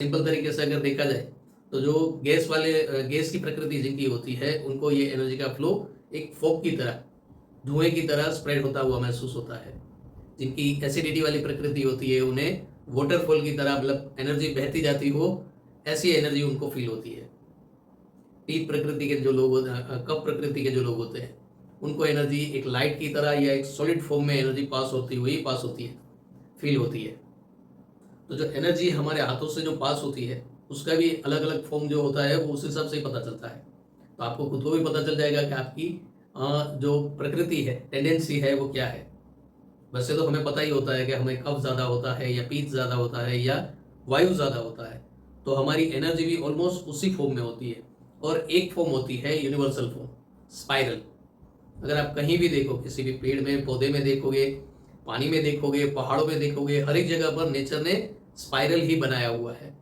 Simple तरीके से अगर देखा जाए तो जो गैस की प्रकृति जिनकी होती है उनको ये एनर्जी का फ्लो एक फॉग की तरह, धुएं की तरह स्प्रेड होता हुआ महसूस होता है। जिनकी एसिडिटी वाली प्रकृति होती है उन्हें वाटरफॉल की तरह, मतलब एनर्जी बहती जाती हो, ऐसी एनर्जी उनको फील होती है। टीथ प्रकृति के जो लोग कप प्रकृति के जो लोग होते हैं उनको एनर्जी एक लाइट की तरह या एक सॉलिड फॉर्म में एनर्जी पास होती है, फील होती है। तो जो एनर्जी हमारे हाथों से जो पास होती है उसका भी अलग अलग फॉर्म जो होता है वो उस हिसाब से ही पता चलता है। तो आपको खुद को भी पता चल जाएगा कि आपकी जो प्रकृति है, टेंडेंसी है, वो क्या है। वैसे तो हमें पता ही होता है कि हमें कफ ज़्यादा होता है या पीत ज़्यादा होता है या वायु ज़्यादा होता है, तो हमारी एनर्जी भी ऑलमोस्ट उसी फॉर्म में होती है। और एक फॉर्म होती है यूनिवर्सल फॉर्म, स्पाइरल। अगर आप कहीं भी देखो, किसी भी पेड़ में, पौधे में देखोगे, पानी में देखोगे, पहाड़ों में देखोगे, हर एक जगह पर नेचर ने स्पाइरल ही बनाया हुआ है।